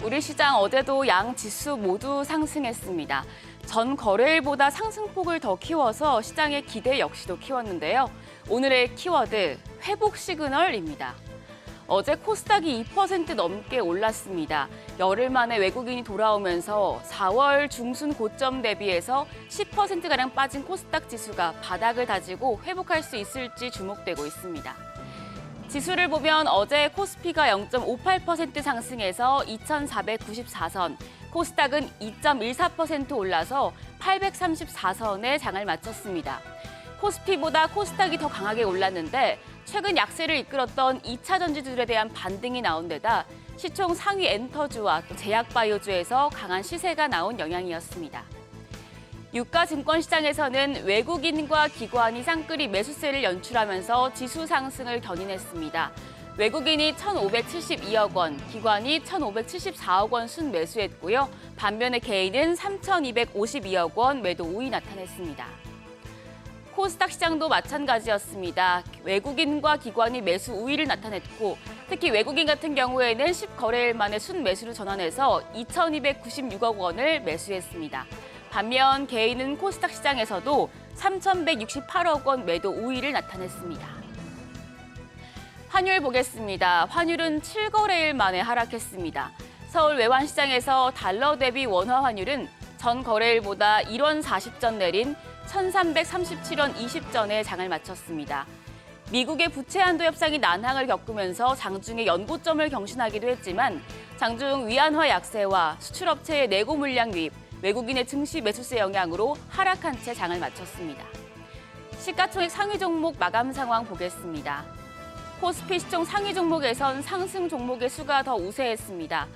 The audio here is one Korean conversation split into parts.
우리 시장 어제도 양 지수 모두 상승했습니다. 전 거래일보다 상승폭을 더 키워서 시장의 기대 역시도 키웠는데요. 오늘의 키워드, 회복 시그널입니다. 어제 코스닥이 2% 넘게 올랐습니다. 열흘 만에 외국인이 돌아오면서 4월 중순 고점 대비해서 10%가량 빠진 코스닥 지수가 바닥을 다지고 회복할 수 있을지 주목되고 있습니다. 지수를 보면 어제 코스피가 0.58% 상승해서 2,494선, 코스닥은 2.14% 올라서 834선에 장을 마쳤습니다. 코스피보다 코스닥이 더 강하게 올랐는데 최근 약세를 이끌었던 2차 전지들에 대한 반등이 나온 데다 시총 상위 엔터주와 또 제약바이오주에서 강한 시세가 나온 영향이었습니다. 유가 증권시장에서는 외국인과 기관이 쌍끌이 매수세를 연출하면서 지수 상승을 견인했습니다. 외국인이 1,572억 원, 기관이 1,574억 원 순매수했고요. 반면에 개인은 3,252억 원 매도 우위 나타냈습니다. 코스닥 시장도 마찬가지였습니다. 외국인과 기관이 매수 우위를 나타냈고 특히 외국인 같은 경우에는 10거래일 만에 순매수로 전환해서 2,296억 원을 매수했습니다. 반면 개인은 코스닥 시장에서도 3,168억 원 매도 우위를 나타냈습니다. 환율 보겠습니다. 환율은 7거래일 만에 하락했습니다. 서울 외환시장에서 달러 대비 원화 환율은 전 거래일보다 1원 40전 내린 1,337원 20전에 장을 마쳤습니다. 미국의 부채 한도 협상이 난항을 겪으면서 장중에 연고점을 경신하기도 했지만 장중 위안화 약세와 수출업체의 내고 물량 유입, 외국인의 증시 매수세 영향으로 하락한 채 장을 마쳤습니다. 시가총액 상위 종목 마감 상황 보겠습니다. 코스피 시총 상위 종목에선 상승 종목의 수가 더 우세했습니다.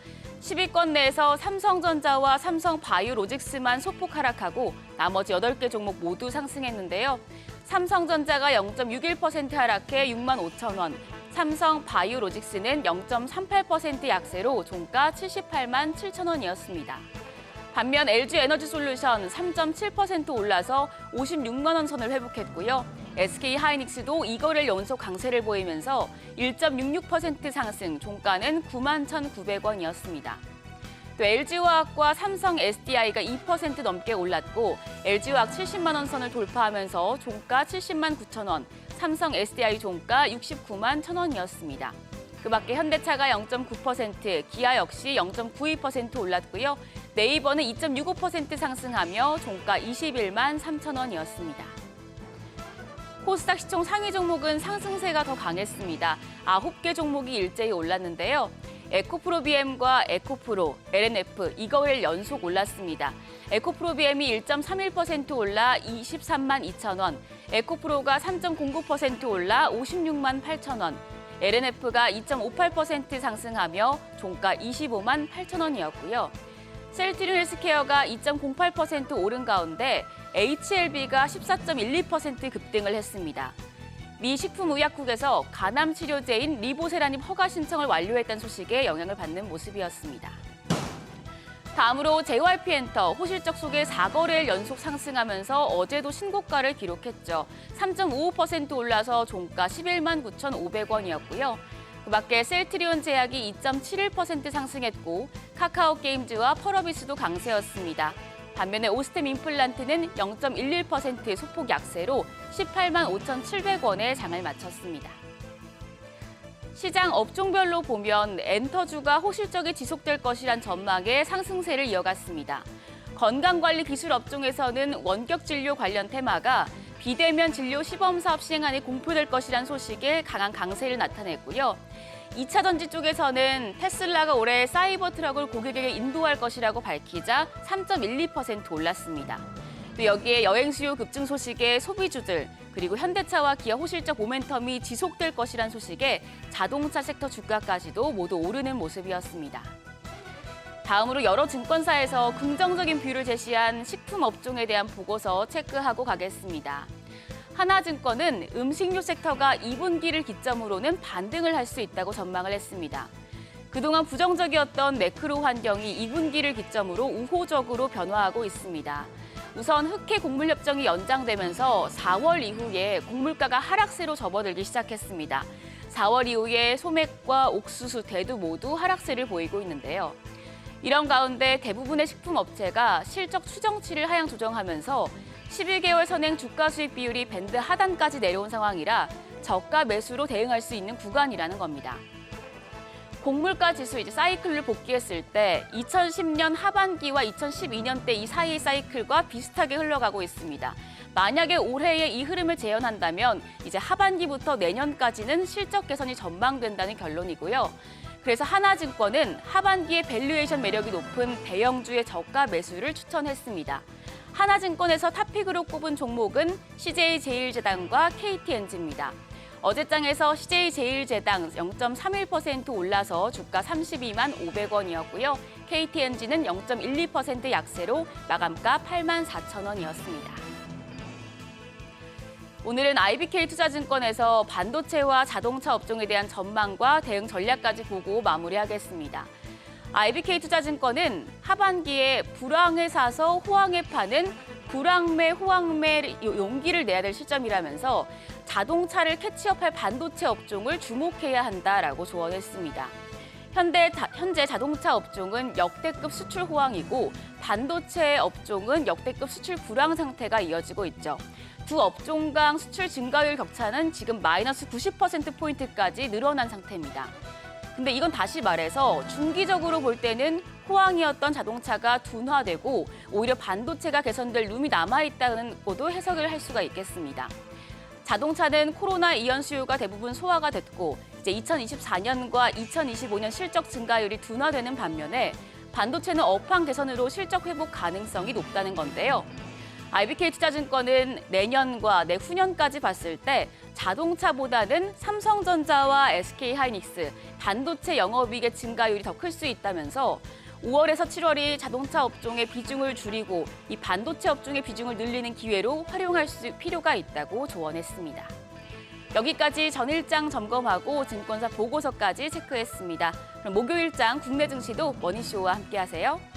10위권 내에서 삼성전자와 삼성바이오로직스만 소폭 하락하고 나머지 8개 종목 모두 상승했는데요. 삼성전자가 0.61% 하락해 6만 5천 원, 삼성바이오로직스는 0.38% 약세로 종가 78만 7천 원이었습니다. 반면 LG에너지솔루션 3.7% 올라서 56만 원 선을 회복했고요. SK하이닉스도 2거래일 연속 강세를 보이면서 1.66% 상승, 종가는 9만 1,900원이었습니다. 또 LG화학과 삼성 SDI가 2% 넘게 올랐고 LG화학 70만 원 선을 돌파하면서 종가 70만 9천 원, 삼성 SDI 종가 69만 1천 원이었습니다. 그 밖에 현대차가 0.9%, 기아 역시 0.92% 올랐고요. 네이버는 2.65% 상승하며 종가 21만 3천 원이었습니다. 코스닥 시총 상위 종목은 상승세가 더 강했습니다. 9개 종목이 일제히 올랐는데요. 에코프로비엠과 에코프로, LNF, 2거래일 연속 올랐습니다. 에코프로비엠이 1.31% 올라 23만 2천 원, 에코프로가 3.09% 올라 56만 8천 원, LNF가 2.58% 상승하며 종가 25만 8천 원이었고요. 셀트리온 헬스케어가 2.08% 오른 가운데 HLB가 14.12% 급등을 했습니다. 미 식품의약국에서 간암 치료제인 리보세라닙 허가 신청을 완료했다는 소식에 영향을 받는 모습이었습니다. 다음으로 JYP엔터 호실적 속에 4거래일 연속 상승하면서 어제도 신고가를 기록했죠. 3.55% 올라서 종가 11만 9,500원이었고요. 그 밖에 셀트리온 제약이 2.71% 상승했고 카카오게임즈와 펄어비스도 강세였습니다. 반면에 오스템 임플란트는 0.11% 소폭 약세로 18만 5,700원에 장을 마쳤습니다. 시장 업종별로 보면 엔터주가 호실적이 지속될 것이란 전망에 상승세를 이어갔습니다. 건강관리 기술 업종에서는 원격 진료 관련 테마가 비대면 진료 시범 사업 시행안이 공표될 것이란 소식에 강한 강세를 나타냈고요. 2차 전지 쪽에서는 테슬라가 올해 사이버 트럭을 고객에게 인도할 것이라고 밝히자 3.12% 올랐습니다. 또 여기에 여행 수요 급증 소식에 소비주들, 그리고 현대차와 기아 호실적 모멘텀이 지속될 것이란 소식에 자동차 섹터 주가까지도 모두 오르는 모습이었습니다. 다음으로 여러 증권사에서 긍정적인 뷰를 제시한 식품 업종에 대한 보고서 체크하고 가겠습니다. 하나증권은 음식료 섹터가 2분기를 기점으로는 반등을 할 수 있다고 전망을 했습니다. 그동안 부정적이었던 매크로 환경이 2분기를 기점으로 우호적으로 변화하고 있습니다. 우선 흑해 곡물 협정이 연장되면서 4월 이후에 곡물가가 하락세로 접어들기 시작했습니다. 4월 이후에 소맥과 옥수수, 대두 모두 하락세를 보이고 있는데요. 이런 가운데 대부분의 식품업체가 실적 추정치를 하향 조정하면서 11개월 선행 주가 수익 비율이 밴드 하단까지 내려온 상황이라 저가 매수로 대응할 수 있는 구간이라는 겁니다. 곡물가 지수 이제 사이클을 복귀했을 때 2010년 하반기와 2012년대 이 사이의 사이클과 비슷하게 흘러가고 있습니다. 만약에 올해의 이 흐름을 재현한다면 이제 하반기부터 내년까지는 실적 개선이 전망된다는 결론이고요. 그래서 하나증권은 하반기에 밸류에이션 매력이 높은 대형주의 저가 매수를 추천했습니다. 하나증권에서 탑픽으로 꼽은 종목은 CJ제일제당과 KTNG입니다. 어제장에서 CJ제일제당 0.31% 올라서 주가 32만 500원이었고요. KTNG는 0.12% 약세로 마감가 8만 4천 원이었습니다. 오늘은 IBK투자증권에서 반도체와 자동차 업종에 대한 전망과 대응 전략까지 보고 마무리하겠습니다. IBK투자증권은 하반기에 불황에 사서 호황에 파는 불황매, 호황매 용기를 내야 될 시점이라면서 자동차를 캐치업할 반도체 업종을 주목해야 한다라고 조언했습니다. 현재 자동차 업종은 역대급 수출 호황이고 반도체 업종은 역대급 수출 불황 상태가 이어지고 있죠. 두 업종 간 수출 증가율 격차는 지금 마이너스 90%포인트까지 늘어난 상태입니다. 근데 이건 다시 말해서 중기적으로 볼 때는 호황이었던 자동차가 둔화되고 오히려 반도체가 개선될 룸이 남아있다는 것도 해석을 할 수가 있겠습니다. 자동차는 코로나 이연 수요가 대부분 소화가 됐고 이제 2024년과 2025년 실적 증가율이 둔화되는 반면에 반도체는 업황 개선으로 실적 회복 가능성이 높다는 건데요. IBK투자증권은 내년과 내후년까지 봤을 때 자동차보다는 삼성전자와 SK하이닉스, 반도체 영업이익의 증가율이 더 클 수 있다면서 5월에서 7월이 자동차 업종의 비중을 줄이고 이 반도체 업종의 비중을 늘리는 기회로 활용할 필요가 있다고 조언했습니다. 여기까지 전일장 점검하고 증권사 보고서까지 체크했습니다. 그럼 목요일장 국내 증시도 머니쇼와 함께하세요.